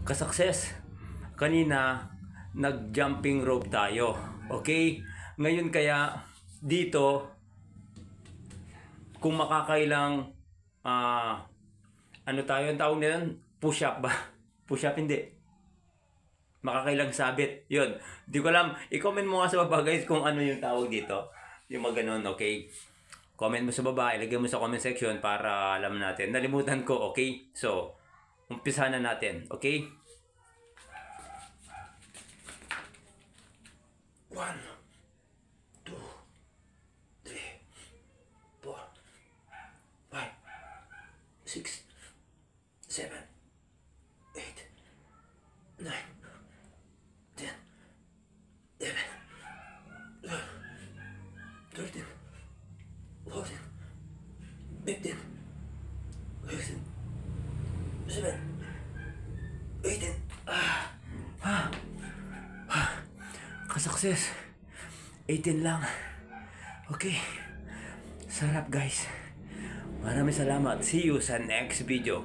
Ka-success, kanina nag-jumping rope tayo. Okay? Ngayon kaya dito kung makakailang ano tayo ang tawag nila? Push up ba? Push up hindi. Makakailang sabit. Yun. Di ko alam. I-comment mo nga sa baba guys kung ano yung tawag dito. Yung mga ganun, okay? Comment mo sa baba, ilagay mo sa comment section para alam natin. Nalimutan ko, okay? So, umpisa na natin, okay? 1, 2, 3, 4, 5, 6, 7, 8, 9, 10, 11, 12, 13, 14, 15, 16, 17, 18. Ka-success. 18 lang. Okay. Sarap guys. Maraming salamat. See you sa next video.